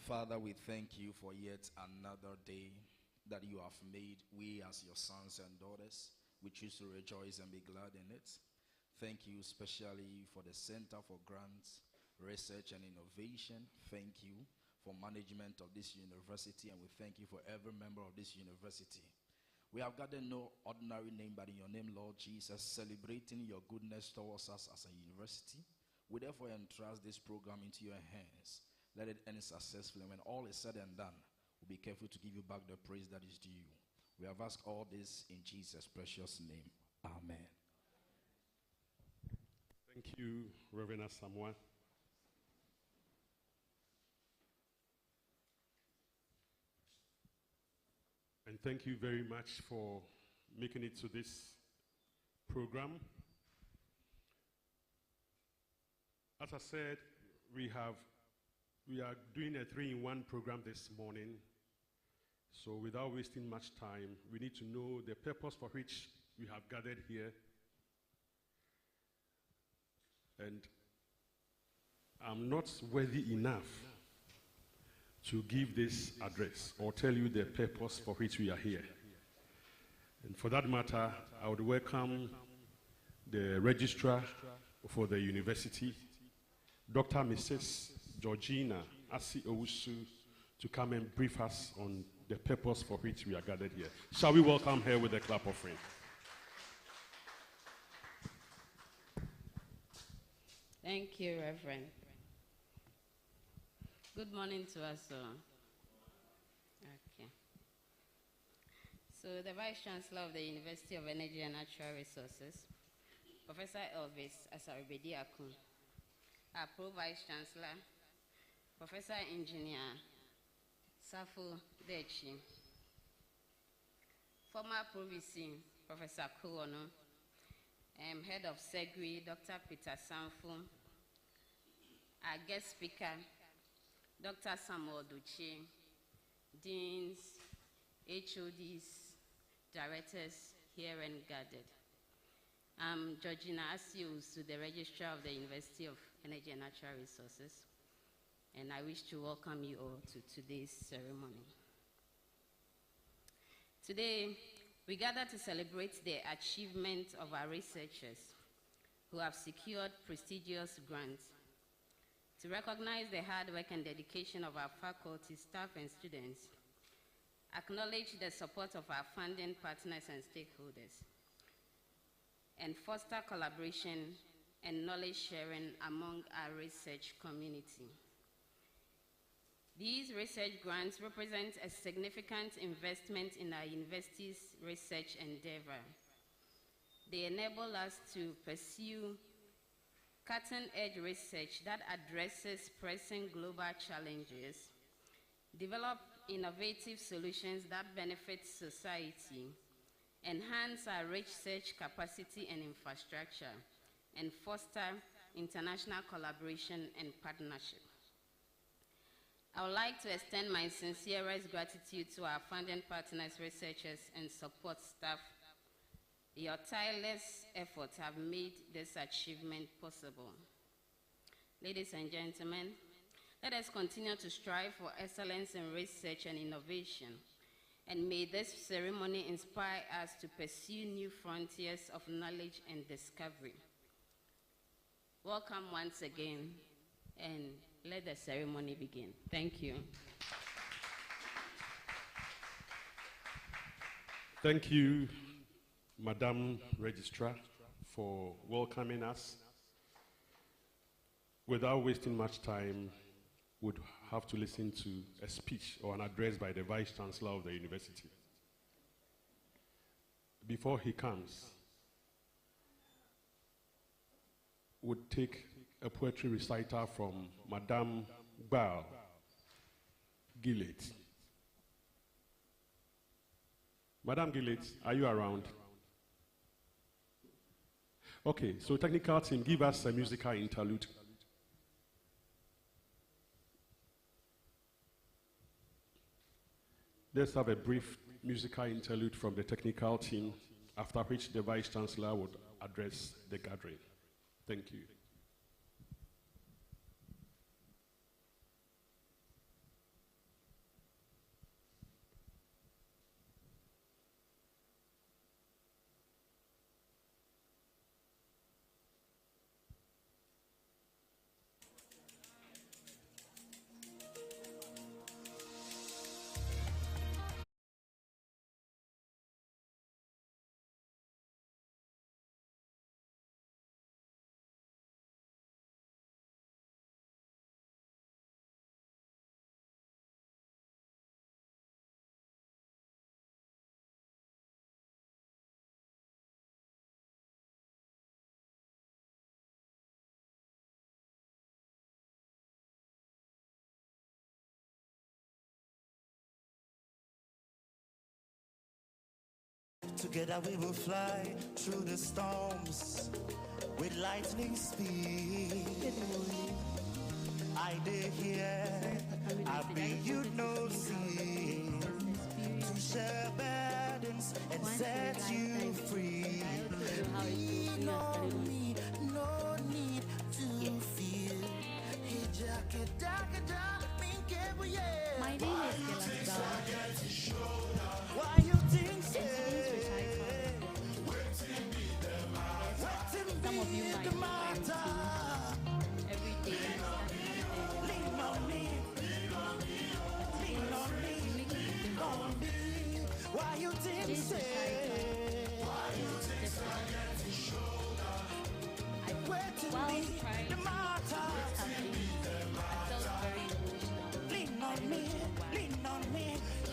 Father, we thank you for yet another day that you have made. We, as your sons and daughters, we choose to rejoice and be glad in it. Thank you especially for the Center for Grants, Research and Innovation. Thank you for management of this university, and we thank you for every member of this university. We have gathered no ordinary name, but in your name, Lord Jesus, celebrating your goodness towards us as a university. We therefore entrust this program into your hands. Let it end successfully. And when all is said and done, we'll be careful to give you back the praise that is due. We have asked all this in Jesus' precious name. Amen. Thank you, Reverend Asamoah. And thank you very much for making it to this program. As I said, we are doing a 3-in-1 program this morning. So without wasting much time, we need to know the purpose for which we have gathered here. And I'm not worthy enough to give this address or tell you the purpose for which we are here. And for that matter, I would welcome the registrar for the university, Dr. Mrs. Georgina Asi Owusu, to come and brief us on the purpose for which we are gathered here. Shall we welcome her with a clap of praise? Thank you, Reverend. Good morning to us all. Okay. So the Vice Chancellor of the University of Energy and Natural Resources, Professor Elvis Asaribedi Akun, our Pro-Vice Chancellor, Professor Engineer Safo Dechi, former Pro-VC, Professor Kuono, Head of SEGRI, Dr. Peter Sanfu, our guest speaker, Dr. Samuel Duchi, deans, HODs, directors here and gathered. I'm Georgina Asius, the Registrar of the University of Energy and Natural Resources, and I wish to welcome you all to today's ceremony. Today, we gather to celebrate the achievement of our researchers who have secured prestigious grants, to recognize the hard work and dedication of our faculty, staff, and students, acknowledge the support of our funding partners and stakeholders, and foster collaboration and knowledge sharing among our research community. These research grants represent a significant investment in our university's research endeavor. They enable us to pursue cutting-edge research that addresses pressing global challenges, develop innovative solutions that benefit society, enhance our research capacity and infrastructure, and foster international collaboration and partnership. I would like to extend my sincerest gratitude to our funding partners, researchers, and support staff. Your tireless efforts have made this achievement possible. Ladies and gentlemen, let us continue to strive for excellence in research and innovation, and may this ceremony inspire us to pursue new frontiers of knowledge and discovery. Welcome once again, and let the ceremony begin. Thank you. Thank you, Madam Registrar, for welcoming us. Without wasting much time, we'd have to listen to a speech or an address by the Vice Chancellor of the university. Before he comes, we'll take a poetry recital from Madame Bao Gillett. Madame Gillett, are you around? Okay, so technical team, give us a musical interlude. Let's have a brief musical interlude from the technical team, after which the Vice Chancellor would address the gathering. Thank you. Together we will fly through the storms with lightning speed. Good morning. I did hear, I be you no see, to share burdens and set you free. No need to fear. My name is Yolanda. Why you think so? Some of you might know every day I start Lean on me, lean on me. Why you think so? while trying to I felt very emotional. Lean on me, lean on me,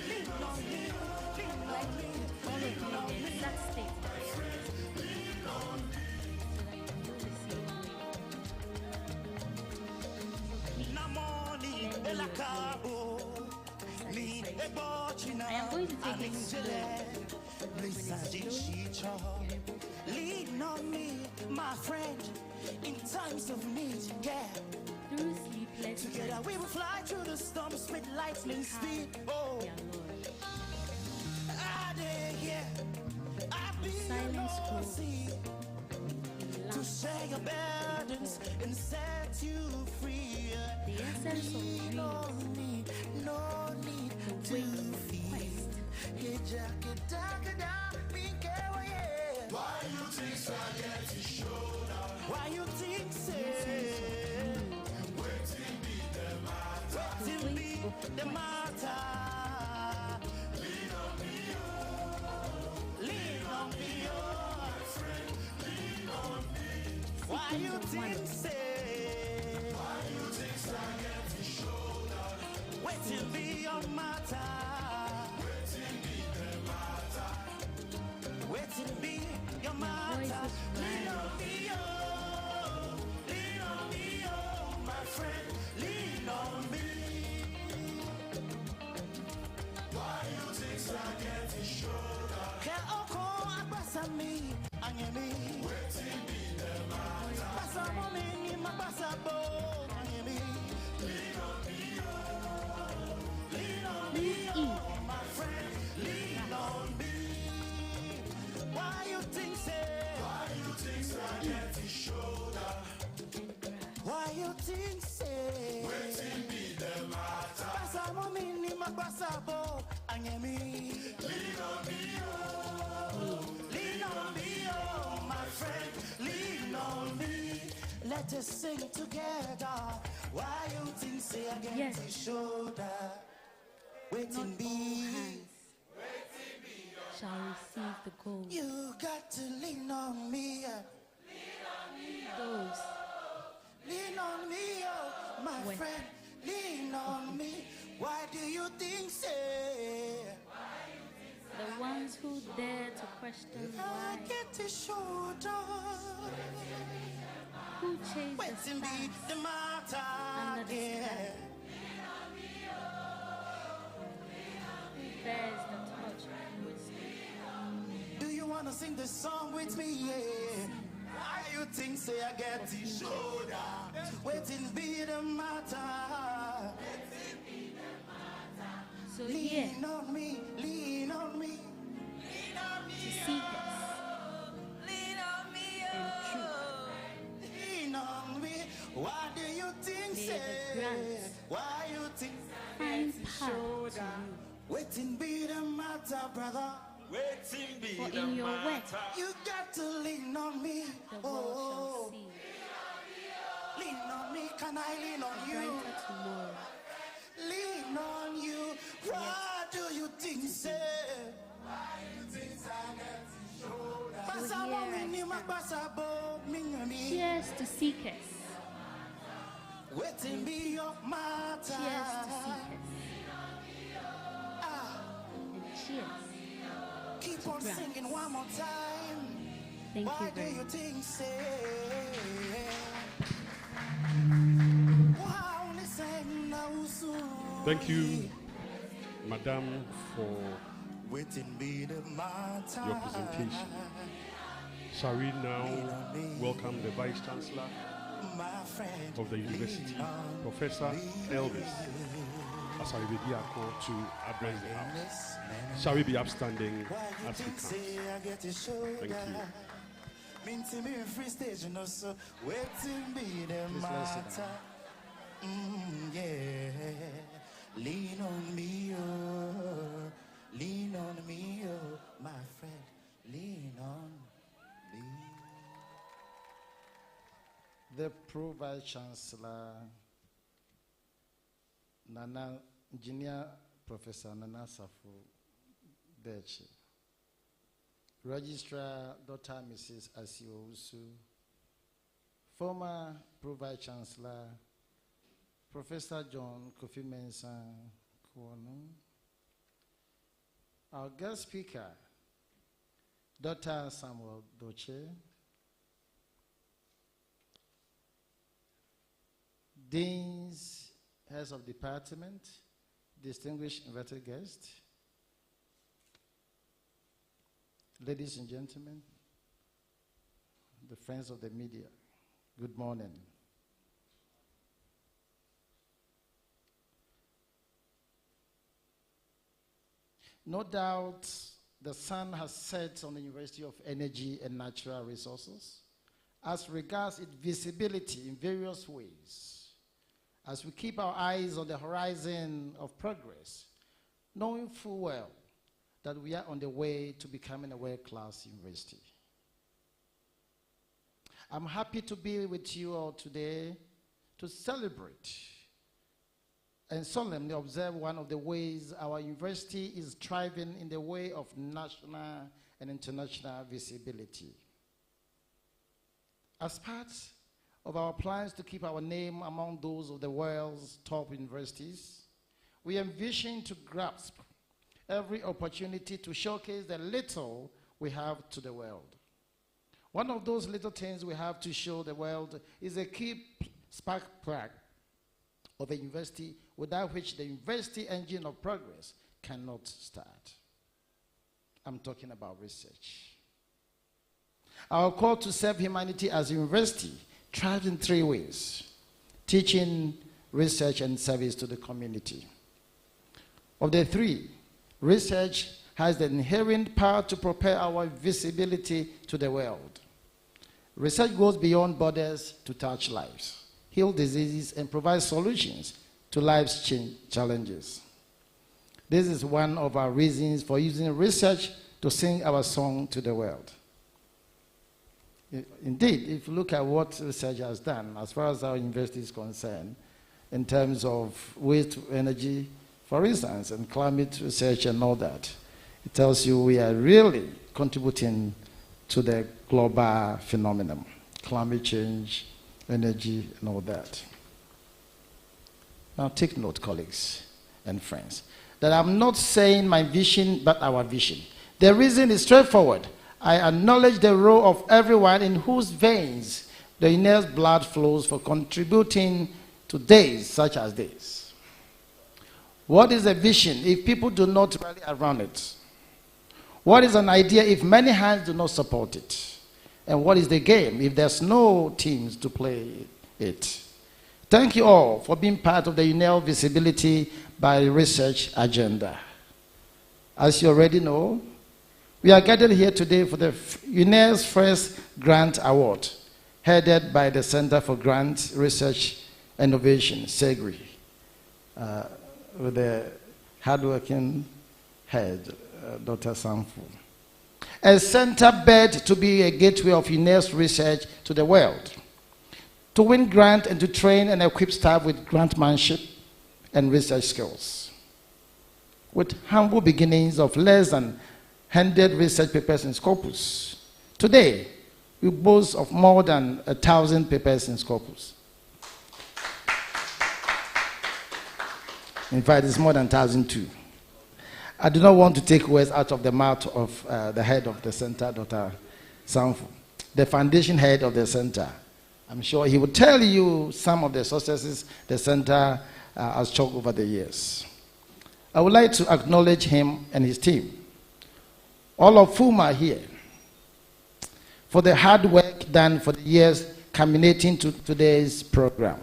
lean on me, lean on me. All of you in the exact state that I am, so that you feel the same way. Namoni elakabo, mi ebochina. I am going to take it slow. Lean on me, my friend, in times of need, yeah. Through sleepless Together nights, we will fly through the storms with lightning speed. Oh, dear Lord, I dare, yeah. I be silence your grows. sea in to love, share your burdens and set you free. the essence of dreams, No need the way to of fear. quest. Why you think so? Why you think so? Waiting be the matter. Lean on me, oh. Lean on me. Why you think so? Waiting be your matter. Waiting be your matter. Lean on me, oh. Lean on me, oh, my friend. Lean on me. Why you think so I get his shoulder? Ke oko abasa mi, anyemi. Waiting be the matter. Basa mo mi ni ma basa bo, anyemi. Lean on me, oh. Lean on me, oh, my friend. Lean on me. Why you think so? Why you think so I get his shoulder? Why you think so? Waiting be the matter. Basa mo mi ni ma basa bo, anyemi. Lean on me, oh. Lean on me, oh, my friend. Lean on me. Let us sing together. Why you think so I get Yes. his shoulder? Waiting Not all be. hands shall receive the gold. You got to lean on me. Those Lean on me, oh, my When- friend. Lean on me. Why do you think so? the ones who dare to question I why, get the shoulder. who chase the Waiting be stars the matter. under the Yeah. sky, who bears the torch of wisdom. Do you wanna sing this song with me? Yeah. Why you think say I get the shoulder? Waiting be the matter. So here Lean on me, lean on me. to seek us and truth, Lean on me. Why do you think May say? the grants Why you think? find path to you. Waiting be the matter, brother. Waiting be For the in your work, matter. You got to lean on me. the world shall Oh, see lean on me. Can I lean on a you? brighter tomorrow. Lean on you. Why do you think say? Pasa here mo I mini stand. mapasa bo minyami. Cheers to seekers. Waiting be your matter. Cheers to seekers. Ah, And cheers. keep on grants. singing one more time. Thank Why you do very you much. think say? Wow, listen now, so Thank you, Madam, for Waiting be the matter. your presentation. Shall we now welcome the Vice Chancellor My friend, of the university, Professor Elvis Asaribidiako, to address the House. Shall we be upstanding as he comes? Thank you. Minty me free stage, you know, so waiting be the Please let's sit matter. Yeah, lean on me, oh, lean on me, oh, my friend, lean on me. The Pro Vice Chancellor, Nana Engineer Professor Nana Safu Dechi, Registrar Dr. Mrs. Asio Usu, former Pro Vice Chancellor Professor John Kofi Mensah Kwonu, our guest speaker, Dr. Samuel Doche, Deans, heads of department, distinguished invited guests, ladies and gentlemen, the friends of the media, good morning. No doubt the sun has set on the University of Energy and Natural Resources as regards its visibility in various ways. As we keep our eyes on the horizon of progress, knowing full well that we are on the way to becoming a world-class university. I'm happy to be with you all today to celebrate and solemnly observe one of the ways our university is thriving in the way of national and international visibility. As part of our plans to keep our name among those of the world's top universities, we envision to grasp every opportunity to showcase the little we have to the world. One of those little things we have to show the world is a key spark plug of a university without which the university engine of progress cannot start. I'm talking about research. Our call to serve humanity as a university thrives in three ways: teaching, research, and service to the community. Of the three, research has the inherent power to propel our visibility to the world. Research goes beyond borders to touch lives, heal diseases, and provide solutions to life's challenges. This is one of our reasons for using research to sing our song to the world. Indeed, if you look at what research has done, as far as our university is concerned, in terms of waste to energy, for instance, and climate research and all that, it tells you we are really contributing to the global phenomenon, climate change, energy, and all that. Now take note, colleagues and friends, that I'm not saying my vision, but our vision. The reason is straightforward. I acknowledge the role of everyone in whose veins the inner blood flows for contributing to days such as this. What is a vision if people do not rally around it? What is an idea if many hands do not support it? And what is the game if there's no teams to play it? Thank you all for being part of the UNEL Visibility by Research agenda. As you already know, we are gathered here today for the UNEL's first grant award, headed by the Center for Grant Research Innovation, SEGRI, with the hardworking head, Dr. Sanfu. A center bed to be a gateway of UNEL's research to the world, to win grant and to train and equip staff with grantmanship and research skills. With humble beginnings of less than 100 research papers in Scopus, today we boast of more than 1,000 papers in Scopus. In fact, it's more than 1,002. I do not want to take words out of the mouth of the head of the center, Dr. Sanfu, the foundation head of the center. I'm sure he will tell you some of the successes the center has chalked over the years. I would like to acknowledge him and his team all of whom are here, for the hard work done for the years culminating to today's program.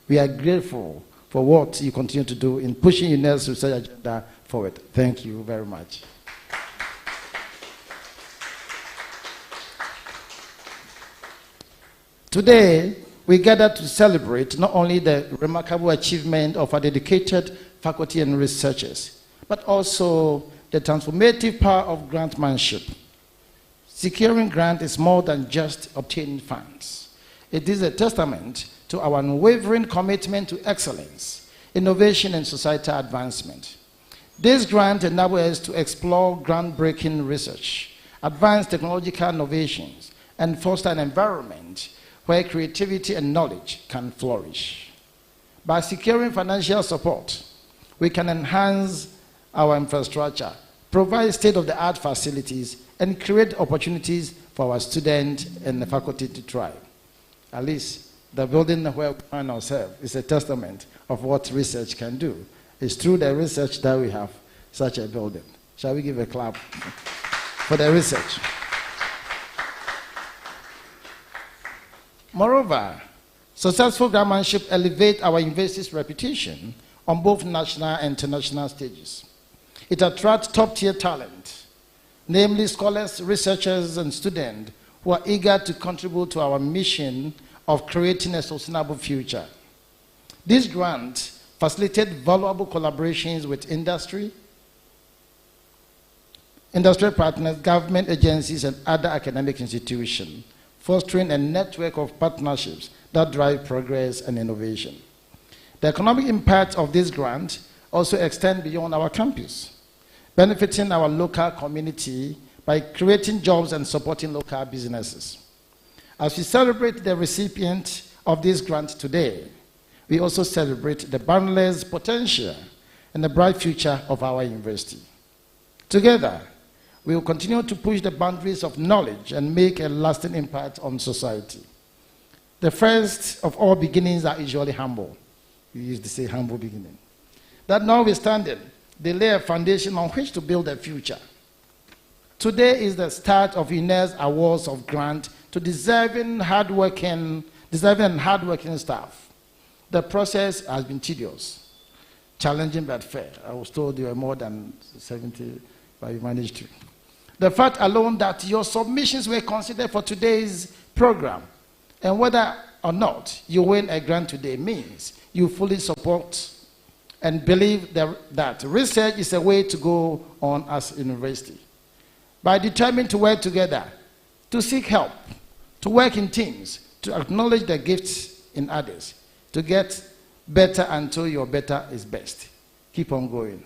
We are grateful for what you continue to do in pushing UNES's research agenda forward. Thank you very much. Today, we gather to celebrate not only the remarkable achievement of our dedicated faculty and researchers, but also the transformative power of grantmanship. Securing grant is more than just obtaining funds. It is a testament to our unwavering commitment to excellence, innovation, and societal advancement. This grant enables us to explore groundbreaking research, advance technological innovations, and foster an environment where creativity and knowledge can flourish. By securing financial support, we can enhance our infrastructure, provide state-of-the-art facilities, and create opportunities for our students and the faculty to thrive. At least the building where we find ourselves is a testament of what research can do. It's through the research that we have such a building. Shall we give a clap for the research? Moreover, successful grantmanship elevates our university's reputation on both national and international stages. It attracts top-tier talent, namely scholars, researchers, and students who are eager to contribute to our mission of creating a sustainable future. This grant facilitates valuable collaborations with industry partners, government agencies, and other academic institutions, fostering a network of partnerships that drive progress and innovation. The economic impact of this grant also extends beyond our campus, benefiting our local community by creating jobs and supporting local businesses. As we celebrate the recipient of this grant today, we also celebrate the boundless potential and the bright future of our university. Together, we will continue to push the boundaries of knowledge and make a lasting impact on society. The first of all beginnings are usually humble. We used to say humble beginning. That notwithstanding, they lay a foundation on which to build a future. Today is the start of UNES awards of grant to deserving and hardworking staff. The process has been tedious, challenging but fair. I was told you were more than 70, but you managed to. The fact alone that your submissions were considered for today's program, and whether or not you win a grant today, means you fully support and believe that research is a way to go on as a university. By determining to work together, to seek help, to work in teams, to acknowledge the gifts in others, to get better until your better is best. Keep on going.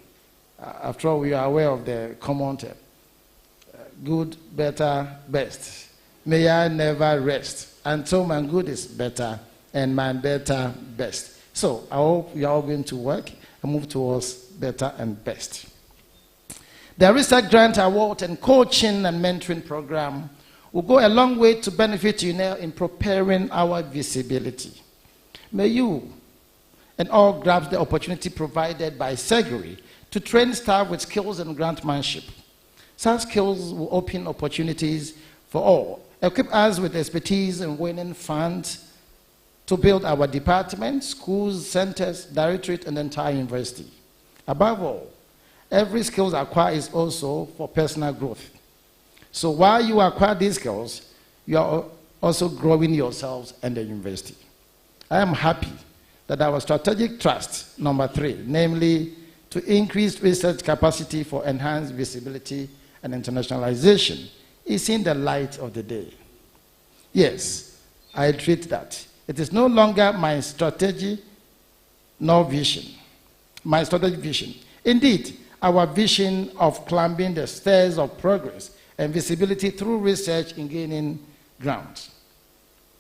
After all, we are aware of the common term. Good, better, best. May I never rest until my good is better and my better best. So I hope you are all going to work and move towards better and best. The Research Grant Award and Coaching and Mentoring Program will go a long way to benefit UNEL in preparing our visibility. May you and all grasp the opportunity provided by SEGRI to train staff with skills and grantmanship. Such skills will open opportunities for all, equip us with expertise in winning funds to build our departments, schools, centers, directorate, and entire university. Above all, every skill acquired is also for personal growth. So while you acquire these skills, you are also growing yourselves and the university. I am happy that our strategic trust, number 3, namely to increase research capacity for enhanced visibility and internationalization, is seeing the light of the day. Yes, I treat that. It is no longer my strategy nor vision, my strategic vision. Indeed, our vision of climbing the stairs of progress and visibility through research in gaining ground.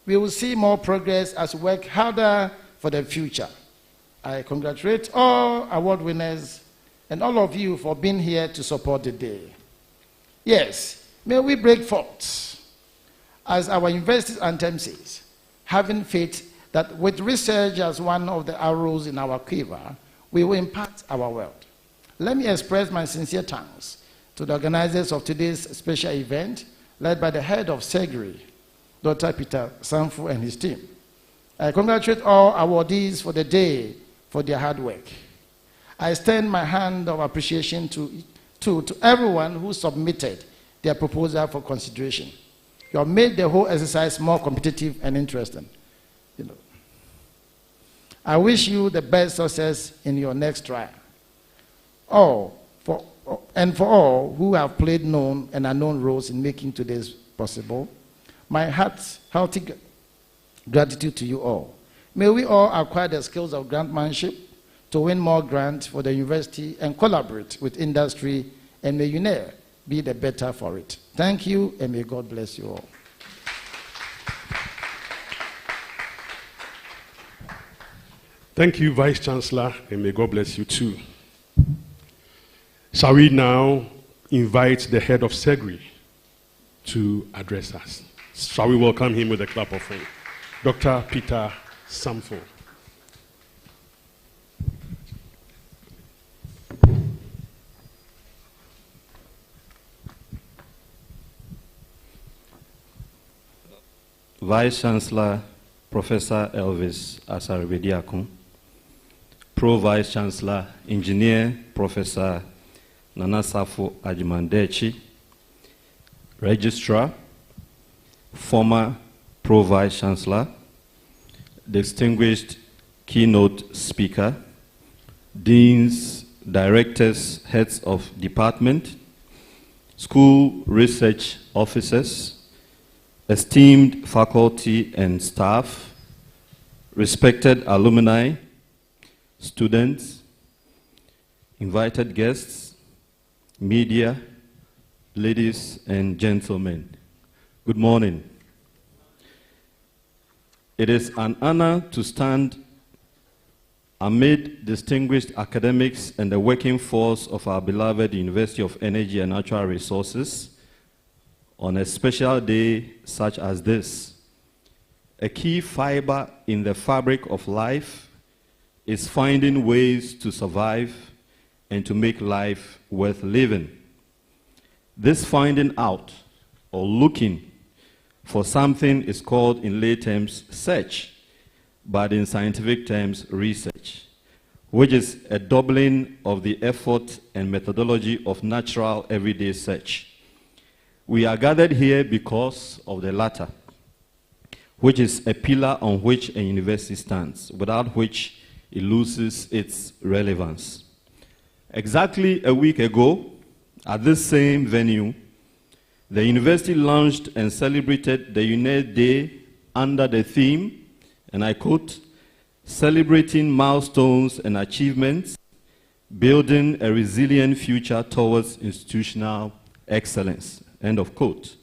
We will see more progress as we work harder for the future. I congratulate all award winners and all of you for being here to support the day. Yes, may we break forth, as our university's anthem says, having faith that with research as one of the arrows in our quiver, we will impact our world. Let me express my sincere thanks to the organizers of today's special event, led by the head of SEGRI, Dr. Peter Samfo and his team. I congratulate all awardees for the day for their hard work. I extend my hand of appreciation to everyone who submitted their proposal for consideration. You have made the whole exercise more competitive and interesting. I wish you the best success in your next trial. For all who have played known and unknown roles in making today's possible, my hearty gratitude to you all. May we all acquire the skills of grantmanship to win more grants for the university and collaborate with industry, and may UNAIR be the better for it. Thank you, and may God bless you all. Thank you, Vice Chancellor, and may God bless you too. Shall we now invite the head of SEGRI to address us? Shall we welcome him with a clap of hands? Dr. Peter Samfo. Vice Chancellor Professor Elvis Asare-Bediakun, Pro Vice Chancellor Engineer Professor Nana Safo Ajimandechi, Registrar, former Pro Vice Chancellor, distinguished keynote speaker, deans, directors, heads of department, school research officers, esteemed faculty and staff, respected alumni, students, invited guests, media, ladies and gentlemen, good morning. It is an honor to stand amid distinguished academics and the working force of our beloved University of Energy and Natural Resources on a special day such as this. A key fiber in the fabric of life is finding ways to survive and to make life worth living. This finding out or looking for something is called in lay terms search, but in scientific terms research, which is a doubling of the effort and methodology of natural everyday search. We are gathered here because of the latter, which is a pillar on which a university stands, without which it loses its relevance. Exactly a week ago, at this same venue, the university launched and celebrated the UNAIR Day under the theme, and I quote, "Celebrating milestones and achievements, building a resilient future towards institutional excellence," end of quote.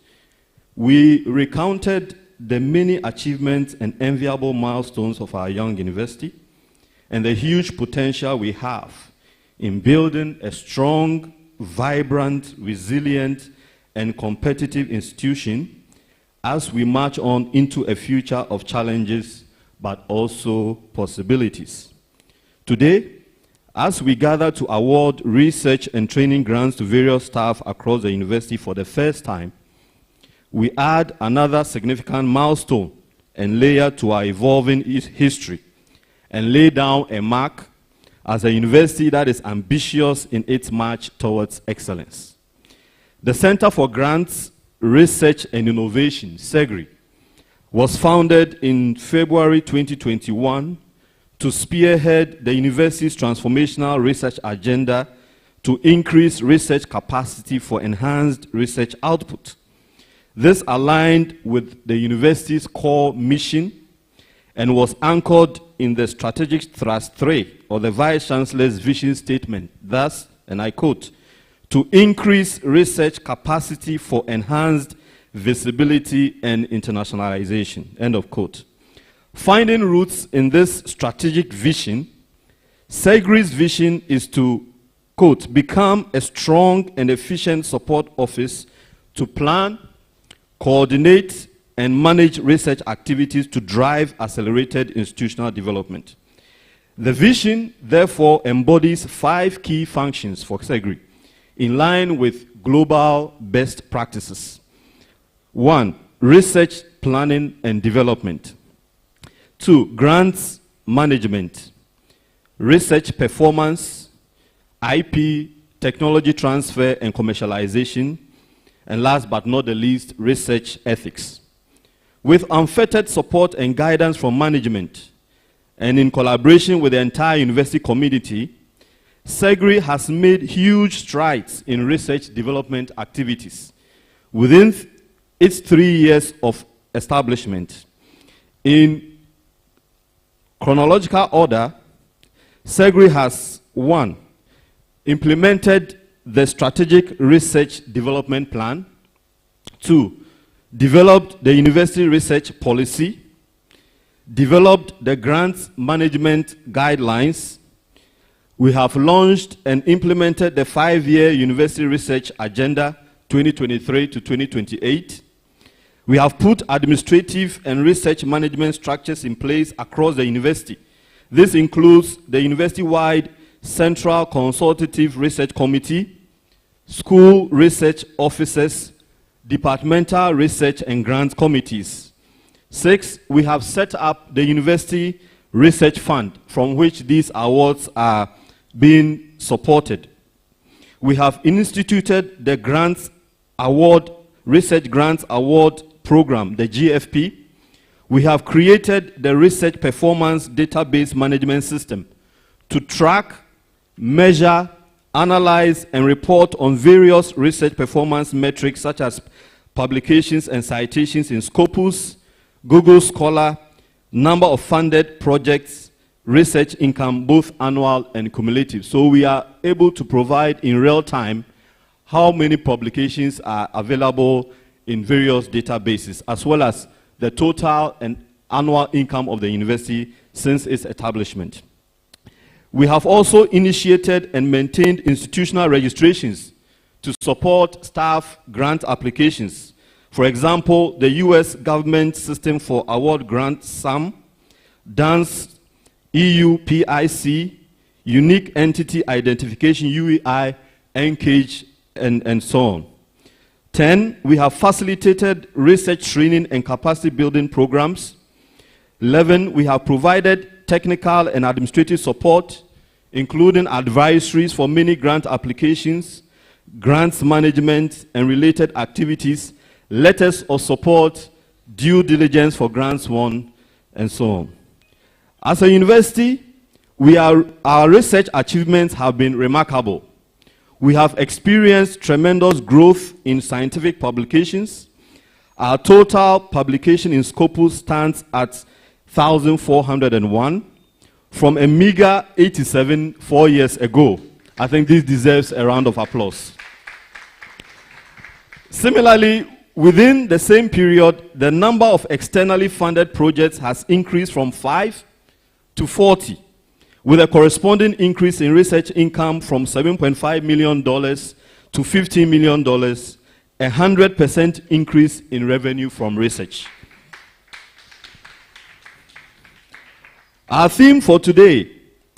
We recounted the many achievements and enviable milestones of our young university and the huge potential we have in building a strong, vibrant, resilient, and competitive institution as we march on into a future of challenges but also possibilities. Today, as we gather to award research and training grants to various staff across the university for the first time, we add another significant milestone and layer to our evolving history and lay down a mark as a university that is ambitious in its march towards excellence. The Center for Grants, Research and Innovation, SEGRI, was founded in February 2021 to spearhead the university's transformational research agenda to increase research capacity for enhanced research output. This aligned with the university's core mission and was anchored in the strategic thrust 3 of the Vice Chancellor's vision statement. Thus, and I quote, "To increase research capacity for enhanced visibility and internationalization," end of quote. Finding roots in this strategic vision, SEGRI's vision is to, quote, "become a strong and efficient support office to plan, coordinate, and manage research activities to drive accelerated institutional development." The vision, therefore, embodies 5 key functions for SEGRI, in line with global best practices. 1. Research, planning, and development. 2. Grants management, research performance, IP, technology transfer and commercialization, and last but not the least, research ethics. With unfettered support and guidance from management, and in collaboration with the entire university community, SEGRI has made huge strides in research development activities within its 3 years of establishment. In chronological order, SEGRI has 1. Implemented the Strategic Research Development Plan. 2. Developed the University Research Policy. Developed the Grants Management Guidelines. We have launched and implemented the 5-year University Research Agenda 2023 to 2028. We have put administrative and research management structures in place across the university. This includes the university-wide Central Consultative Research Committee, school research offices, departmental research and grants committees. 6, we have set up the University Research Fund, from which these awards are being supported. We have instituted the Grants Award, Research Grants Award Program, the GFP. We have created the Research Performance Database Management System to track, measure, analyze, and report on various research performance metrics such as publications and citations in Scopus, Google Scholar, number of funded projects, research income, both annual and cumulative. So we are able to provide in real time how many publications are available in various databases, as well as the total and annual income of the university since its establishment. We have also initiated and maintained institutional registrations to support staff grant applications. For example, the U.S. Government System for Award Grants, SAM, DANCE, EU PIC, Unique Entity Identification, UEI, NCAGE, and so on. 10, we have facilitated research training and capacity building programs. 11, we have provided technical and administrative support, including advisories for many grant applications, grants management and related activities, letters of support, due diligence for grants won, and so on. As a university, our research achievements have been remarkable. We have experienced tremendous growth in scientific publications. Our total publication in Scopus stands at 1,401 from a meager 87 4 years ago. I think this deserves a round of applause. Similarly, within the same period, the number of externally funded projects has increased from 5 to 40, with a corresponding increase in research income from $7.5 million to $15 million, 100% increase in revenue from research. Our theme for today,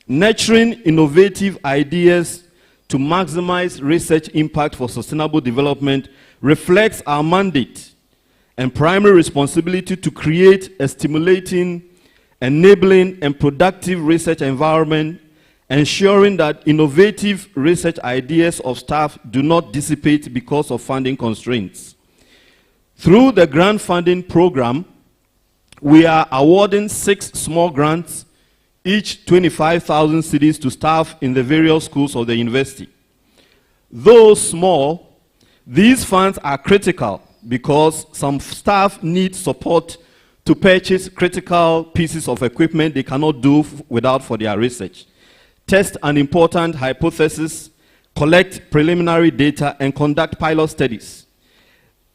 nurturing innovative ideas to maximize research impact for sustainable development, reflects our mandate and primary responsibility to create a stimulating, enabling, and productive research environment, ensuring that innovative research ideas of staff do not dissipate because of funding constraints. Through the grant funding program, we are awarding 6 small grants, each 25,000 cedis to staff in the various schools of the university. Though small, these funds are critical because some staff need support to purchase critical pieces of equipment they cannot do without for their research, test an important hypothesis, collect preliminary data, and conduct pilot studies.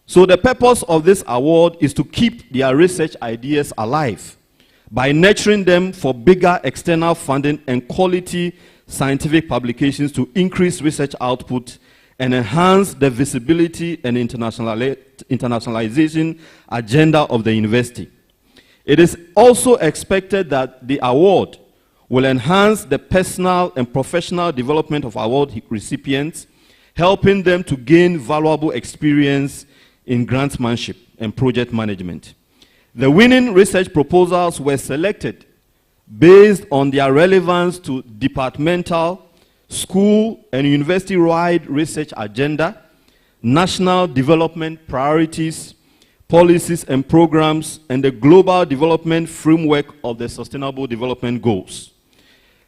So the purpose of this award is to keep their research ideas alive by nurturing them for bigger external funding and quality scientific publications to increase research output and enhance the visibility and internationalization agenda of the university. It is also expected that the award will enhance the personal and professional development of award recipients, helping them to gain valuable experience in grantsmanship and project management. The winning research proposals were selected based on their relevance to departmental, school, and university-wide research agenda, national development priorities, policies and programs, and the global development framework of the Sustainable Development Goals.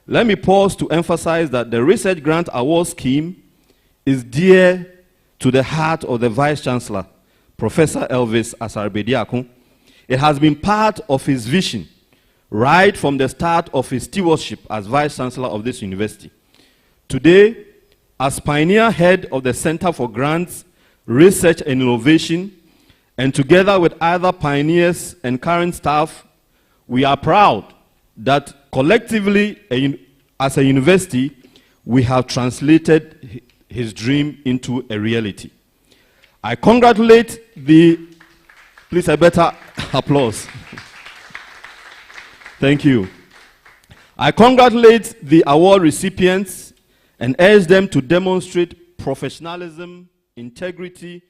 Let me pause to emphasize that the Research Grant Award Scheme is dear to the heart of the Vice-Chancellor, Professor Elvis Asare Bediako. It has been part of his vision right from the start of his stewardship as Vice-Chancellor of this university. Today, as pioneer head of the Center for Grants, Research and Innovation, and together with other pioneers and current staff, we are proud that collectively, as a university, we have translated his dream into a reality. I congratulate please a better applause. Thank you. I congratulate the award recipients and urge them to demonstrate professionalism, integrity,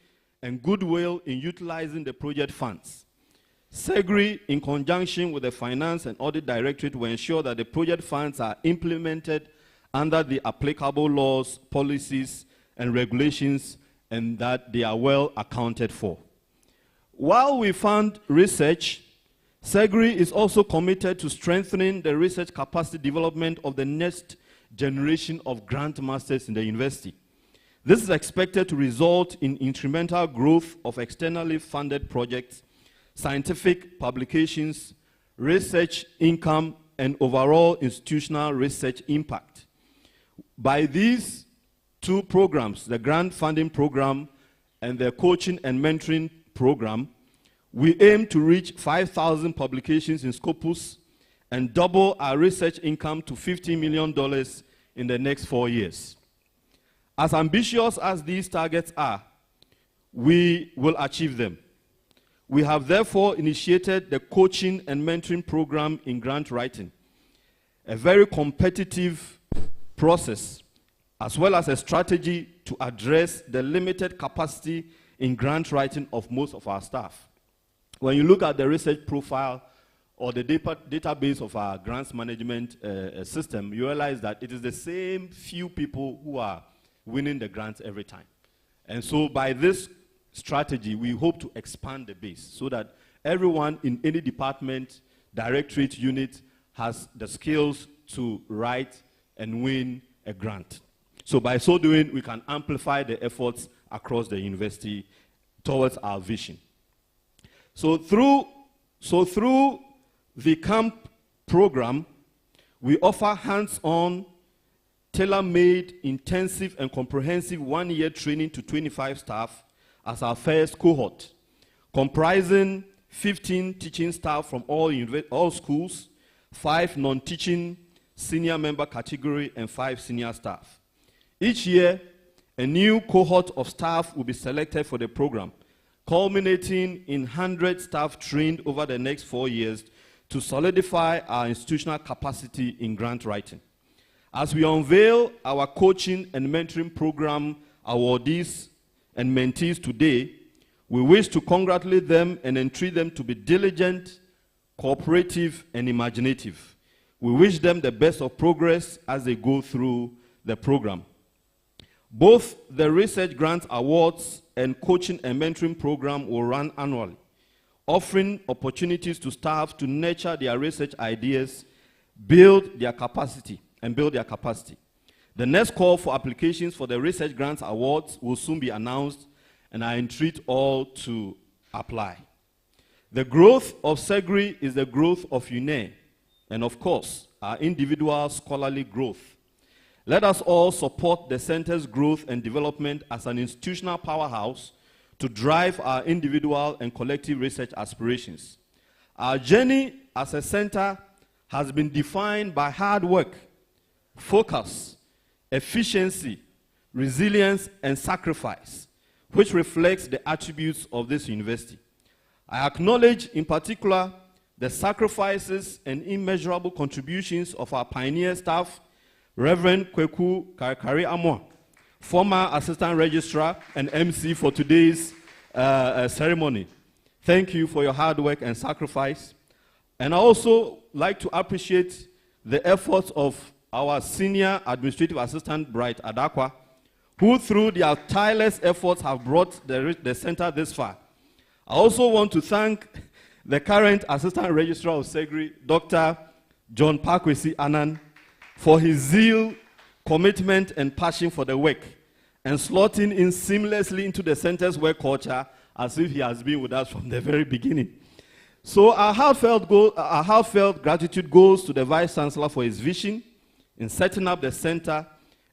and goodwill in utilizing the project funds. SEGRI, in conjunction with the Finance and Audit Directorate, will ensure that the project funds are implemented under the applicable laws, policies, and regulations, and that they are well accounted for. While we fund research, SEGRI is also committed to strengthening the research capacity development of the next generation of grant masters in the university. This is expected to result in incremental growth of externally funded projects, scientific publications, research income, and overall institutional research impact. By these two programs, the grant funding program and the coaching and mentoring program, we aim to reach 5,000 publications in Scopus and double our research income to $50 million in the next 4 years. As ambitious as these targets are, we will achieve them. We have therefore initiated the coaching and mentoring program in grant writing, a very competitive process, as well as a strategy to address the limited capacity in grant writing of most of our staff. When you look at the research profile or the database of our grants management system, you realize that it is the same few people who are winning the grants every time. And so by this strategy, we hope to expand the base so that everyone in any department, directorate, unit has the skills to write and win a grant. So by so doing, we can amplify the efforts across the university towards our vision. So through the CAMP program, we offer hands-on, tailor-made, intensive, and comprehensive one-year training to 25 staff as our first cohort, comprising 15 teaching staff from all schools, 5 non-teaching senior member category, and 5 senior staff. Each year, a new cohort of staff will be selected for the program, culminating in 100 staff trained over the next 4 years to solidify our institutional capacity in grant writing. As we unveil our coaching and mentoring program awardees and mentees today, we wish to congratulate them and entreat them to be diligent, cooperative, and imaginative. We wish them the best of progress as they go through the program. Both the Research Grant Awards and Coaching and Mentoring Program will run annually, offering opportunities to staff to nurture their research ideas, build their capacity. The next call for applications for the Research Grants Awards will soon be announced, and I entreat all to apply. The growth of SEGRI is the growth of UNE, and of course, our individual scholarly growth. Let us all support the center's growth and development as an institutional powerhouse to drive our individual and collective research aspirations. Our journey as a center has been defined by hard work, focus, efficiency, resilience, and sacrifice, which reflects the attributes of this university. I acknowledge in particular the sacrifices and immeasurable contributions of our pioneer staff, Reverend Kweku Karakari Amwa, former assistant registrar and MC for today's ceremony. Thank you for your hard work and sacrifice. And I also like to appreciate the efforts of our senior administrative assistant, Bright Adakwa, who through their tireless efforts have brought the center this far. I also want to thank the current assistant registrar of SEGRI, Dr. John Pakwesi Annan, for his zeal, commitment, and passion for the work, and slotting in seamlessly into the center's work culture as if he has been with us from the very beginning. So our heartfelt gratitude goes to the Vice Chancellor for his vision in setting up the center,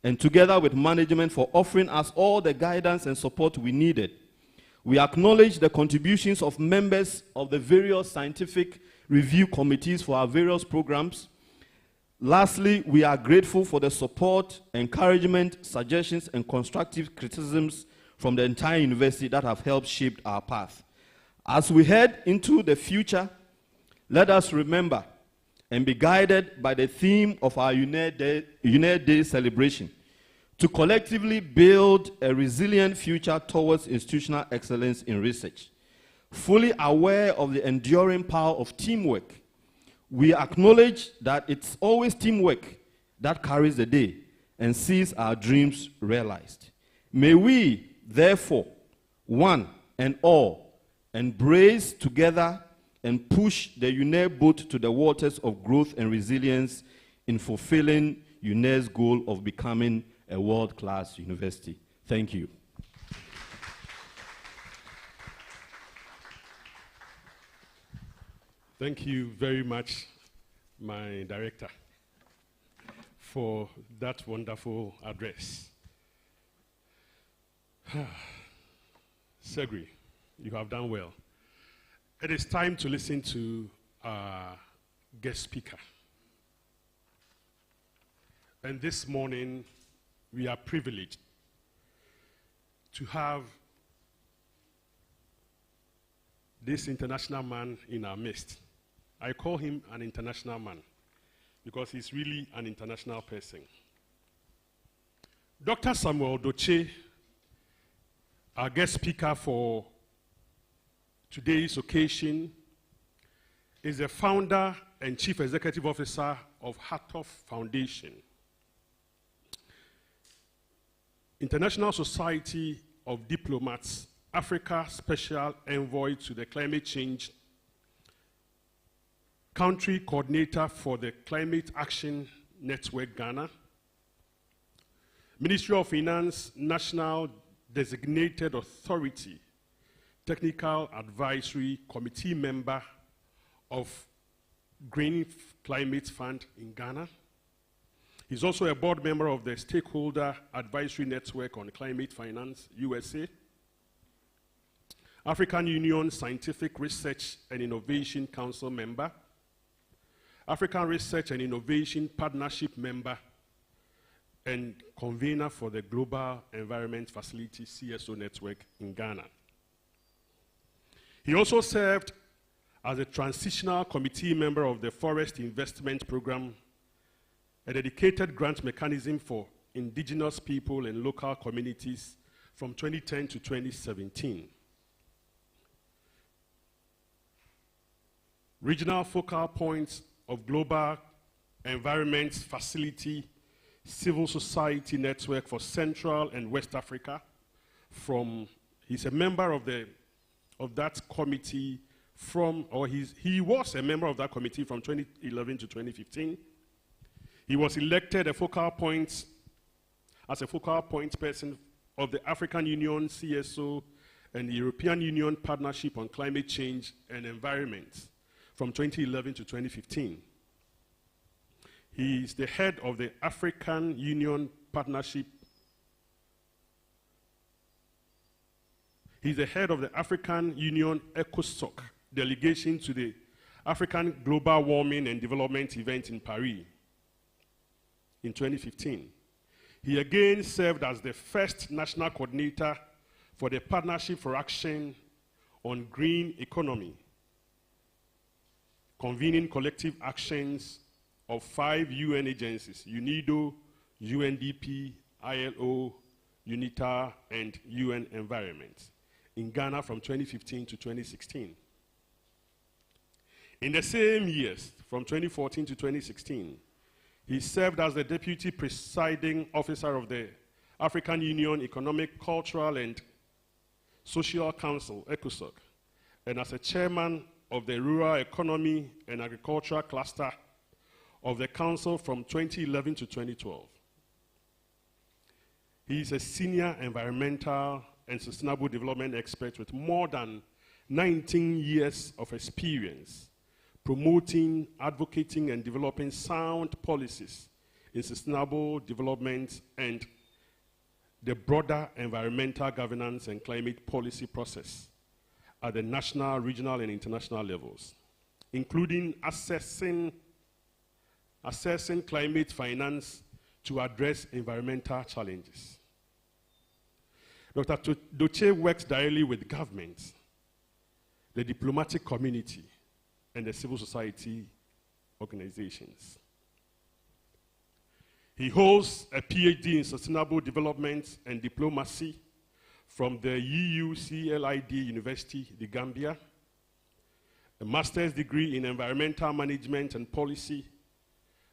and together with management for offering us all the guidance and support we needed. We acknowledge the contributions of members of the various scientific review committees for our various programs. Lastly, we are grateful for the support, encouragement, suggestions, and constructive criticisms from the entire university that have helped shape our path. As we head into the future, let us remember and be guided by the theme of our UNED Day celebration, to collectively build a resilient future towards institutional excellence in research. Fully aware of the enduring power of teamwork, we acknowledge that it's always teamwork that carries the day and sees our dreams realized. May we, therefore, one and all, embrace together and push the UNED boat to the waters of growth and resilience in fulfilling UNED's goal of becoming a world-class university. Thank you. Thank you very much, my director, for that wonderful address. SEGRI, you have done well. It is time to listen to our guest speaker. And this morning, we are privileged to have this international man in our midst. I call him an international man because he's really an international person. Dr. Samuel Doche, our guest speaker for today's occasion, is the founder and chief executive officer of Hatov Foundation, International Society of Diplomats, Africa Special Envoy to the Climate Change, Country Coordinator for the Climate Action Network Ghana, Ministry of Finance, National Designated Authority, Technical Advisory Committee member of Green Climate Fund in Ghana. He's also a board member of the Stakeholder Advisory Network on Climate Finance, USA, African Union Scientific Research and Innovation Council member, African Research and Innovation Partnership member, and convener for the Global Environment Facility CSO Network in Ghana. He also served as a transitional committee member of the Forest Investment Program, a dedicated grant mechanism for indigenous people and local communities from 2010 to 2017. Regional focal points of Global Environment Facility Civil Society Network for Central and West Africa. He's a member of that committee he was a member of that committee from 2011 to 2015. He was elected as a focal point person of the African Union CSO and the European Union Partnership on Climate Change and Environment from 2011 to 2015. He is the head of the African Union Partnership. He's the head of the African Union ECOSOC delegation to the African Global Warming and Development event in Paris in 2015. He again served as the first national coordinator for the Partnership for Action on Green Economy, convening collective actions of 5 UN agencies: UNIDO, UNDP, ILO, UNITA, and UN Environment in Ghana from 2015 to 2016. In the same years, from 2014 to 2016, he served as the Deputy Presiding Officer of the African Union Economic, Cultural, and Social Council, ECOSOC, and as a chairman of the Rural Economy and Agricultural Cluster of the Council from 2011 to 2012. He is a senior environmental and sustainable development expert with more than 19 years of experience promoting, advocating, and developing sound policies in sustainable development and the broader environmental governance and climate policy process at the national, regional, and international levels, including assessing climate finance to address environmental challenges. Dr. Dotse works directly with governments, the diplomatic community, and the civil society organizations. He holds a PhD in Sustainable Development and Diplomacy from the UCLID University, The Gambia, a master's degree in Environmental Management and Policy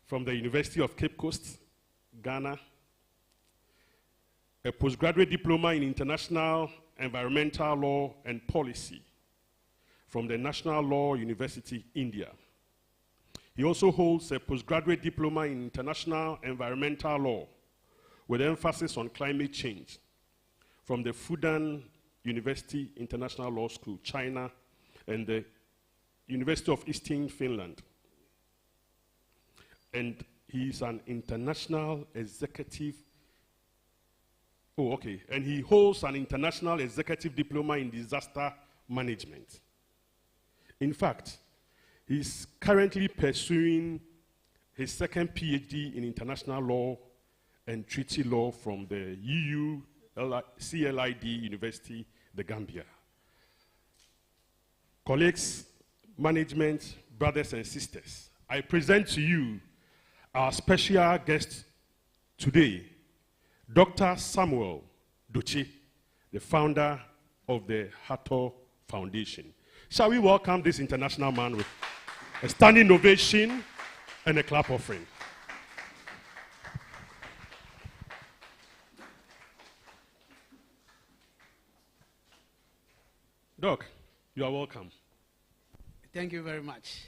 from the University of Cape Coast, Ghana, a postgraduate diploma in International Environmental Law and Policy from the National Law University, India. He also holds a postgraduate diploma in International Environmental Law with emphasis on climate change from the Fudan University International Law School, China, and the University of Eastern Finland. And he is an international executive. And he holds an international executive diploma in disaster management. In fact, he's currently pursuing his second PhD in international law and treaty law from the UCLID University, The Gambia. Colleagues, management, brothers and sisters, I present to you our special guest today, Dr. Samuel Dotse, the founder of the Hato Foundation. Shall we welcome this international man with a standing ovation and a clap offering? Doc, you are welcome. Thank you very much.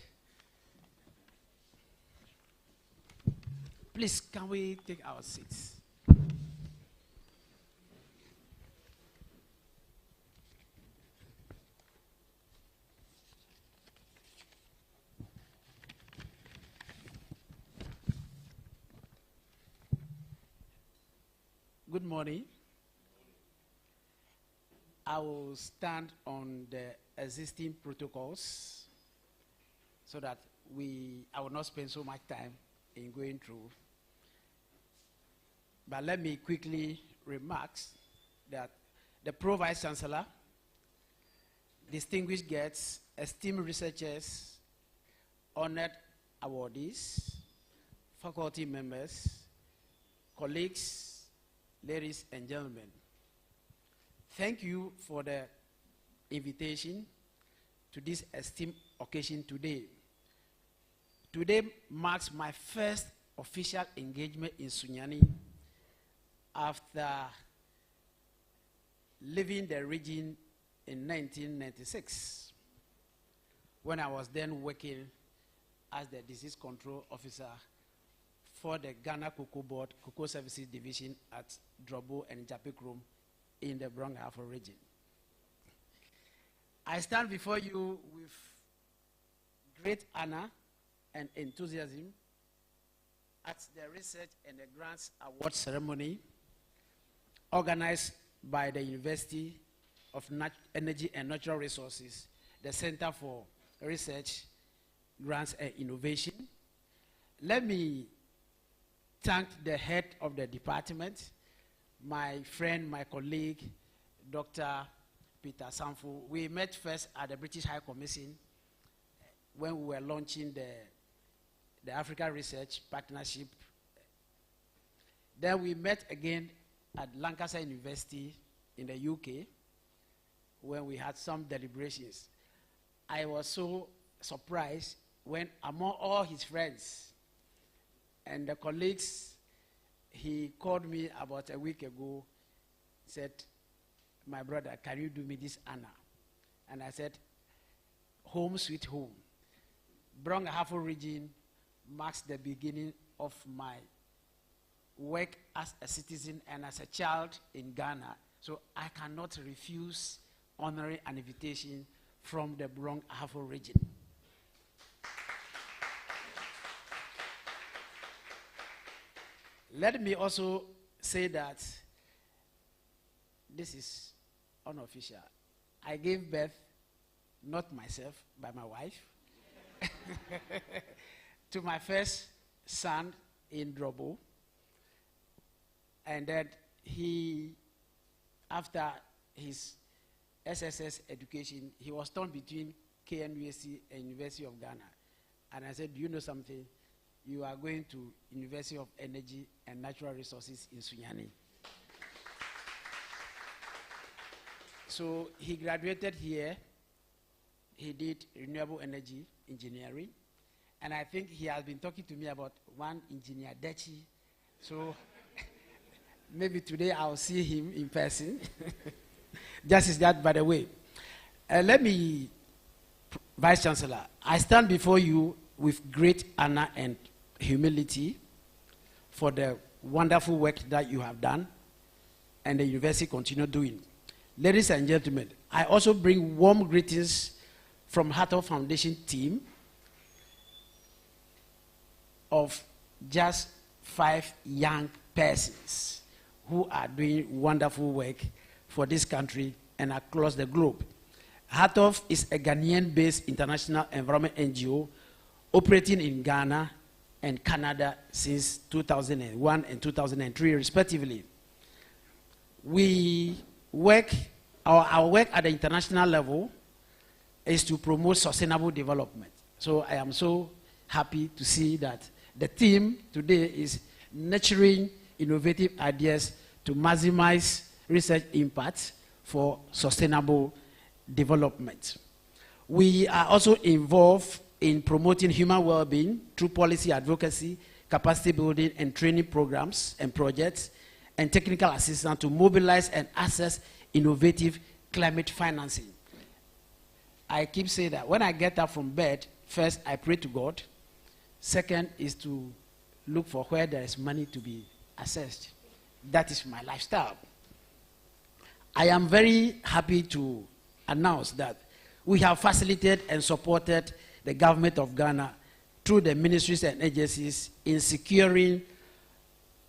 Please, can we take our seats? Good morning. I will stand on the existing protocols so that I will not spend so much time in going through. But let me quickly remark that the Pro Vice Chancellor, distinguished guests, esteemed researchers, honored awardees, faculty members, colleagues, ladies and gentlemen, thank you for the invitation to this esteemed occasion today. Today marks my first official engagement in Sunyani after leaving the region in 1996, when I was then working as the disease control officer for the Ghana Cocoa Board Cocoa Services Division at Drobo and Japikrum in the Brong-Ahafo region. I stand before you with great honor and enthusiasm at the Research and the Grants Award ceremony organized by the University of Energy and Natural Resources, the Center for Research, Grants and Innovation. Let me thank the head of the department, my friend, my colleague, Dr. Peter Sanfo. We met first at the British High Commission when we were launching the Africa Research Partnership. Then we met again at Lancaster University in the UK when we had some deliberations. I was so surprised when among all his friends and the colleagues, he called me about a week ago, said, my brother, can you do me this honor? And I said, home sweet home. Brong Ahafo region marks the beginning of my work as a citizen and as a child in Ghana. So I cannot refuse honoring an invitation from the Brong Ahafo region. Let me also say that this is unofficial. I gave birth, not myself, by my wife, to my first son in Drobo. And then he, after his SSS education, he was torn between KNUST and University of Ghana. And I said, do you know something? You are going to University of Energy and Natural Resources in Sunyani. So he graduated here. He did renewable energy engineering. And I think he has been talking to me about one engineer, Dechi. So maybe today I'll see him in person. Just as that, by the way. Let me, Vice Chancellor, I stand before you with great honor and humility for the wonderful work that you have done and the university continue doing. Ladies and gentlemen, I also bring warm greetings from Hatov Foundation team of just 5 young persons who are doing wonderful work for this country and across the globe. Hatov is a Ghanaian-based international environment NGO operating in Ghana and Canada since 2001 and 2003, respectively. We work, our work at the international level is to promote sustainable development. So I am so happy to see that the theme today is nurturing innovative ideas to maximize research impact for sustainable development. We are also involved in promoting human well-being through policy advocacy, capacity building and training programs and projects, and technical assistance to mobilize and access innovative climate financing. I keep saying that when I get up from bed, first I pray to God. Second is to look for where there is money to be assessed. That is my lifestyle. I am very happy to announce that we have facilitated and supported the government of Ghana through the ministries and agencies in securing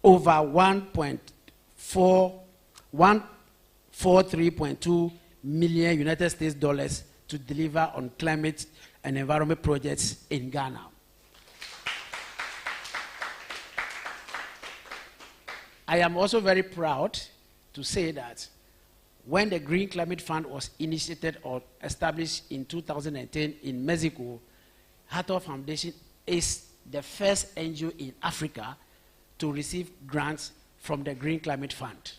over 143.2 million United States dollars to deliver on climate and environment projects in Ghana. I am also very proud to say that when the Green Climate Fund was initiated or established in 2010 in Mexico, Hatov Foundation is the first NGO in Africa to receive grants from the Green Climate Fund.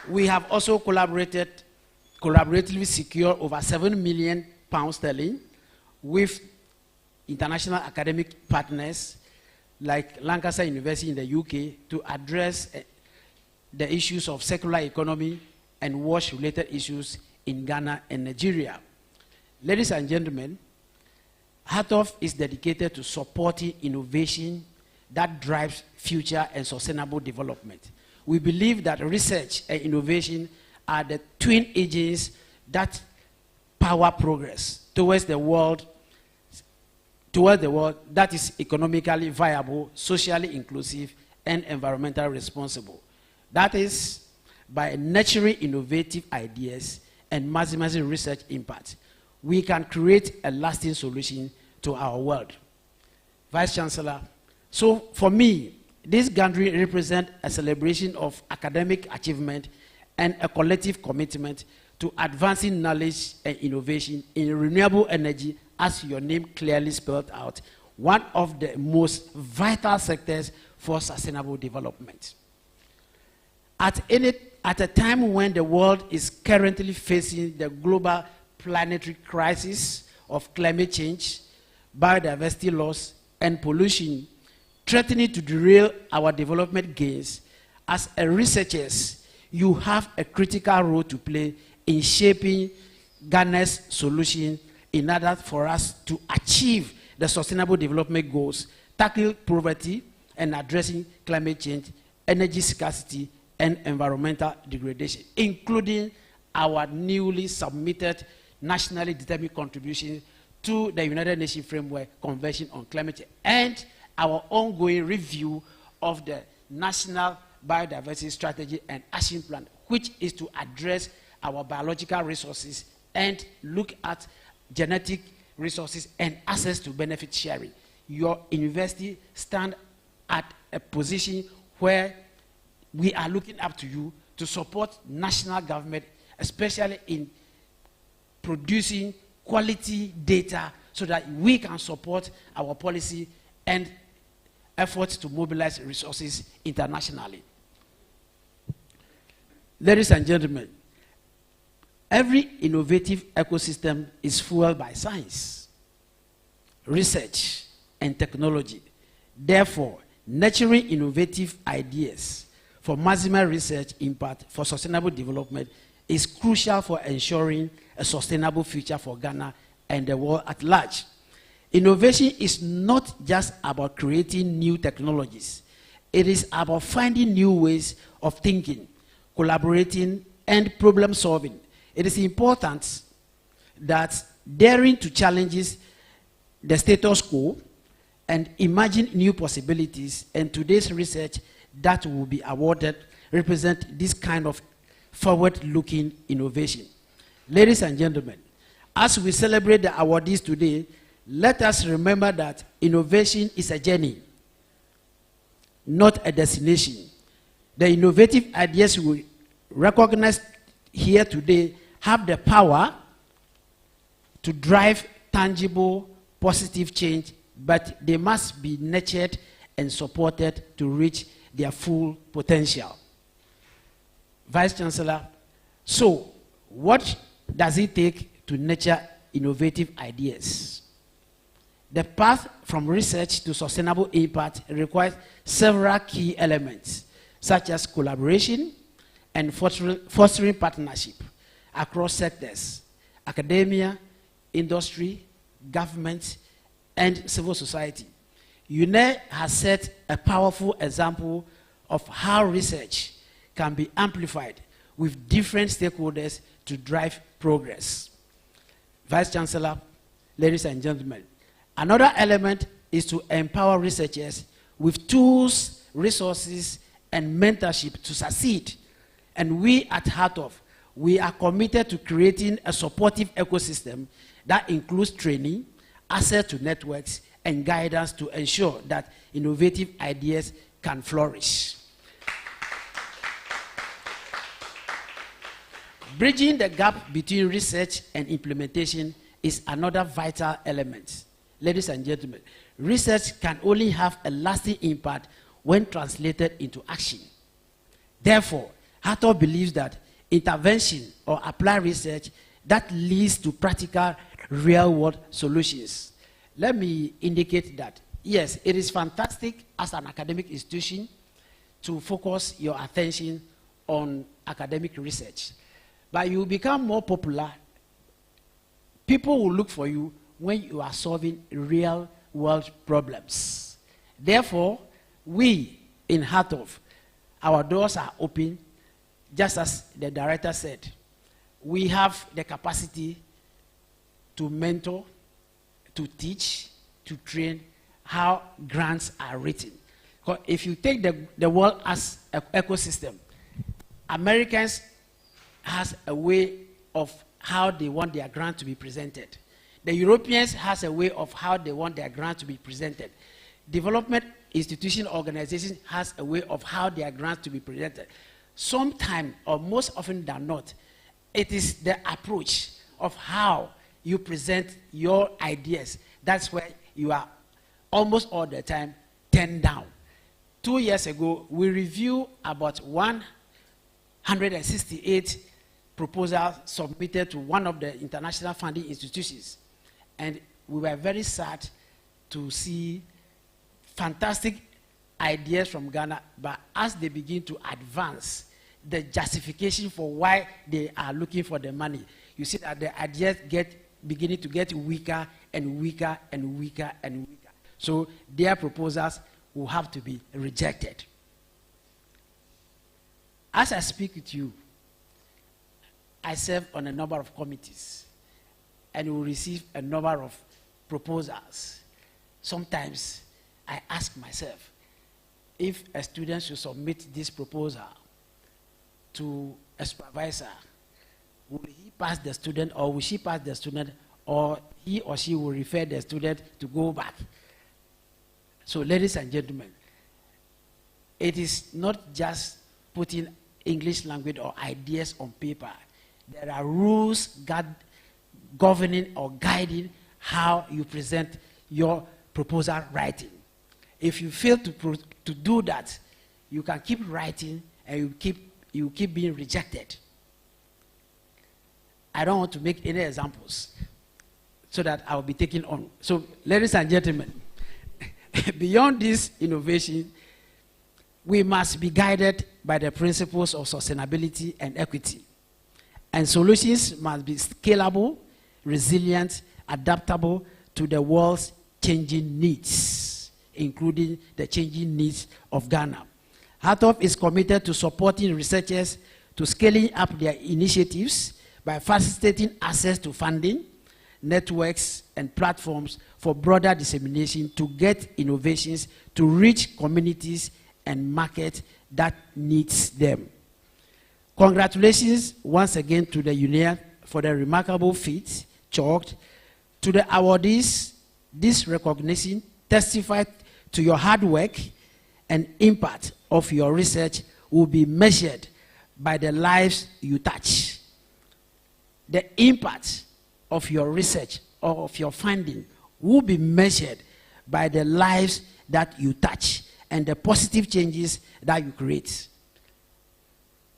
We have also collaboratively secured over £7 million with international academic partners like Lancaster University in the UK to address the issues of circular economy and wash-related issues in Ghana and Nigeria. Ladies and gentlemen, Hatov is dedicated to supporting innovation that drives future and sustainable development. We believe that research and innovation are the twin engines that power progress towards the world that is economically viable, socially inclusive, and environmentally responsible. That is by nurturing innovative ideas and maximizing research impact, we can create a lasting solution to our world. Vice Chancellor, so for me, this gathering represents a celebration of academic achievement and a collective commitment to advancing knowledge and innovation in renewable energy, as your name clearly spelled out, one of the most vital sectors for sustainable development. At a time when the world is currently facing the global planetary crisis of climate change, biodiversity loss, and pollution, threatening to derail our development gains, as a researchers, you have a critical role to play in shaping Ghana's solution in order for us to achieve the sustainable development goals, tackle poverty, and addressing climate change, energy scarcity, and environmental degradation, including our newly submitted nationally determined contribution to the United Nations Framework Convention on Climate Change, and our ongoing review of the National Biodiversity Strategy and Action Plan, which is to address our biological resources and look at genetic resources and access to benefit sharing. Your university stands at a position where we are looking up to you to support national government, especially in producing quality data so that we can support our policy and efforts to mobilize resources internationally. Ladies and gentlemen, every innovative ecosystem is fueled by science, research, and technology. Therefore, nurturing innovative ideas for maximum research impact for sustainable development is crucial for ensuring a sustainable future for Ghana and the world at large. Innovation is not just about creating new technologies. It is about finding new ways of thinking, collaborating, and problem solving. It is important that daring to challenge the status quo and imagine new possibilities, and today's research that will be awarded represent this kind of forward-looking innovation. Ladies and gentlemen, as we celebrate the awardees today, let us remember that innovation is a journey, not a destination. The innovative ideas we recognize here today have the power to drive tangible, positive change, but they must be nurtured and supported to reach their full potential. Vice Chancellor, so what does it take to nurture innovative ideas? The path from research to sustainable impact requires several key elements, such as collaboration and fostering partnership across sectors, academia, industry, government, and civil society. UNE has set a powerful example of how research can be amplified with different stakeholders to drive progress. Vice Chancellor, ladies and gentlemen, another element is to empower researchers with tools, resources, and mentorship to succeed. And we at HARTOF, we are committed to creating a supportive ecosystem that includes training, access to networks, and guidance to ensure that innovative ideas can flourish. Bridging the gap between research and implementation is another vital element. Ladies and gentlemen, research can only have a lasting impact when translated into action. Therefore, HARTOF believes that intervention or applied research that leads to practical, real-world solutions. Let me indicate that, yes, it is fantastic as an academic institution to focus your attention on academic research. But you become more popular, people will look for you when you are solving real-world problems. Therefore, we in HARTOF, our doors are open, just as the director said. We have the capacity to mentor, to teach, to train how grants are written. Because if you take the world as an ecosystem, Americans has a way of how they want their grant to be presented. The Europeans has a way of how they want their grant to be presented. Development institution organizations has a way of how their grants to be presented. Sometimes, or most often than not, it is the approach of how you present your ideas. That's where you are almost all the time turned down. 2 years ago, we reviewed about 168 proposals submitted to one of the international funding institutions. And we were very sad to see fantastic ideas from Ghana, but as they begin to advance, the justification for why they are looking for the money, you see that the ideas beginning to get weaker and weaker and weaker and weaker. So their proposals will have to be rejected. As I speak with you, I serve on a number of committees and will receive a number of proposals. Sometimes I ask myself, if a student should submit this proposal to a supervisor, will he pass the student, or will she pass the student, or he or she will refer the student to go back? So, ladies and gentlemen, it is not just putting English language or ideas on paper. There are rules governing or guiding how you present your proposal writing. If you fail to do that, you can keep writing and you keep being rejected. I don't want to make any examples so that I will be taken on. So, ladies and gentlemen, beyond this innovation, we must be guided by the principles of sustainability and equity. And solutions must be scalable, resilient, adaptable to the world's changing needs, including the changing needs of Ghana. HATOF is committed to supporting researchers to scaling up their initiatives by facilitating access to funding, networks, and platforms for broader dissemination to get innovations to reach communities and markets that needs them. Congratulations once again to the UNEA for the remarkable feat chalked. To the awardees, this recognition testifies to your hard work and impact of your research will be measured by the lives you touch. The impact of your research or of your finding will be measured by the lives that you touch and the positive changes that you create.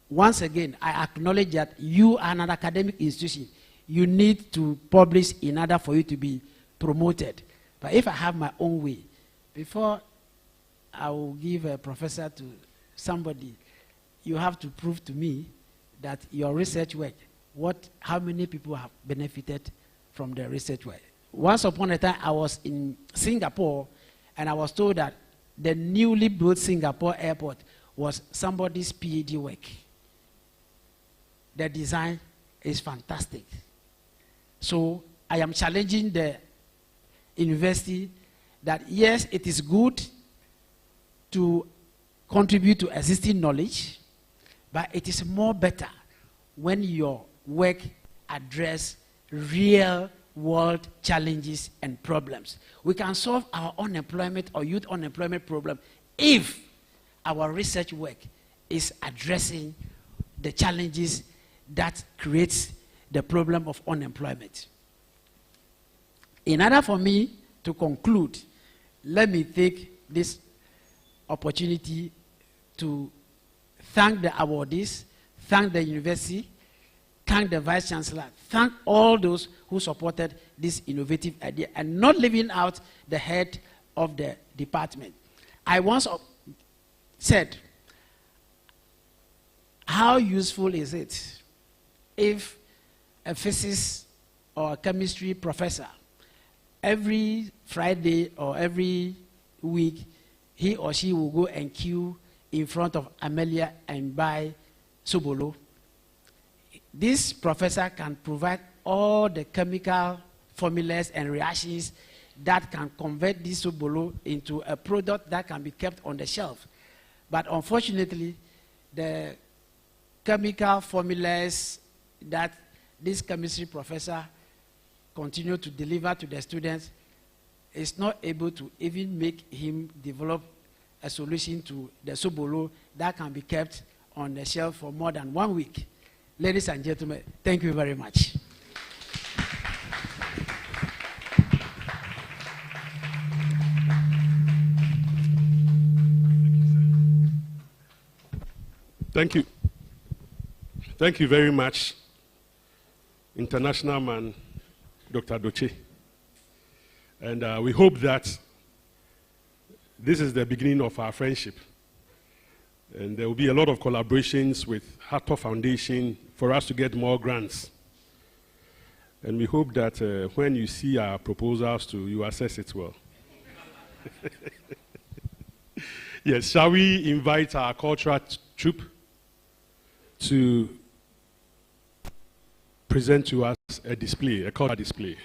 Once again, I acknowledge that you are an academic institution. You need to publish in order for you to be promoted. But if I have my own way, before I will give a professor to somebody, you have to prove to me that your research work, how many people have benefited from the research work. Once upon a time, I was in Singapore, and I was told that the newly built Singapore airport was somebody's PhD work. The design is fantastic. So I am challenging the university that yes, it is good to contribute to existing knowledge, but it is more better when your work address real world challenges and problems. We can solve our unemployment or youth unemployment problem if our research work is addressing the challenges that creates the problem of unemployment. In order for me to conclude, let me take this opportunity to thank the awardees, thank the university, thank the Vice Chancellor, thank all those who supported this innovative idea, and not leaving out the head of the department. I once said, how useful is it if a physics or a chemistry professor, every Friday or every week, he or she will go and queue in front of Amelia and buy Sobolo? This professor can provide all the chemical formulas and reactions that can convert this Sobolo into a product that can be kept on the shelf. But unfortunately, the chemical formulas that this chemistry professor continues to deliver to the students is not able to even make him develop a solution to the Sobolo that can be kept on the shelf for more than 1 week. Ladies and gentlemen, thank you very much. Thank you. Thank you very much, international man, Dr. Doche. And we hope that this is the beginning of our friendship. And there will be a lot of collaborations with Hato Foundation for us to get more grants. And we hope that when you see our proposals you assess it well. Yes, shall we invite our cultural troupe to present to us a display, a cultural display?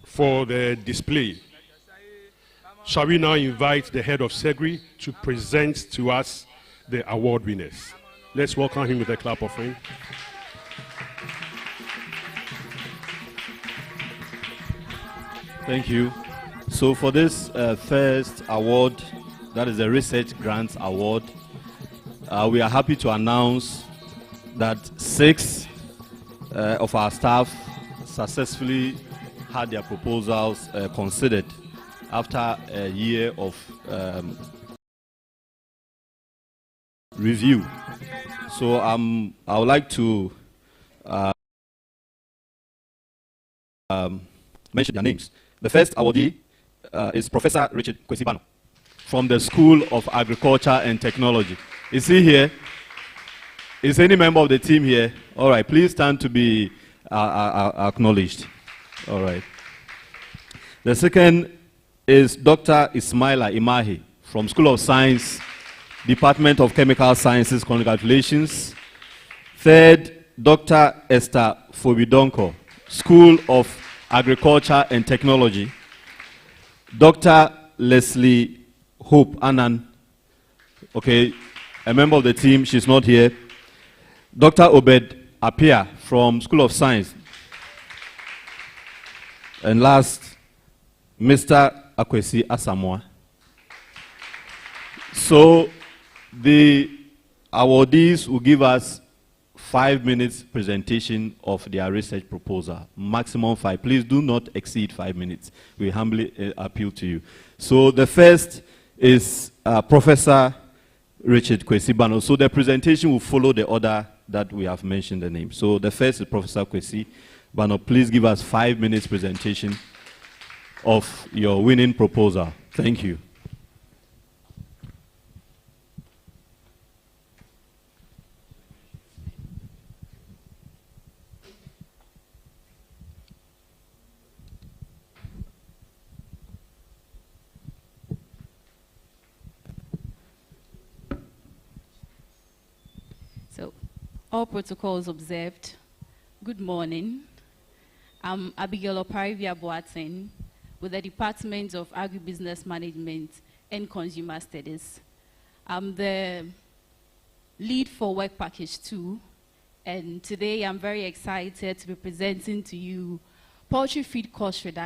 For the display, shall we now invite the head of SEGRI to present to us the award winners? Let's welcome him with a clap of hands. Thank you. So for this first award, that is the Research Grants Award, we are happy to announce that 6 of our staff successfully had their proposals considered after a year of review. So I would like to mention their names. The first awardee is Professor Richard Kwesi Bano from the School of Agriculture and Technology. Is he here? Is any member of the team here? All right, please stand to be acknowledged. All right. The second is Dr. Ismaila Imahi from School of Science, Department of Chemical Sciences. Congratulations. Third, Dr. Esther Fobidonko, School of Agriculture and Technology. Dr. Leslie Hope Annan, okay, a member of the team, she's not here. Dr. Obed Apia from School of Science. And last, Mr. Akwesi Asamoah. So the awardees will give us 5 minutes presentation of their research proposal, maximum 5. Please do not exceed 5 minutes. We humbly appeal to you. So the first is Professor Richard Kwesi Bano. So the presentation will follow the order that we have mentioned the name. So the first is Professor Kwesi Bano. Please give us 5 minutes presentation of your winning proposal. Thank you. So, all protocols observed. Good morning. I'm Abigail Oparivia Boateng with the Department of Agribusiness Management and Consumer Studies. I'm the lead for Work Package 2, and today I'm very excited to be presenting to you poultry feed cost reduction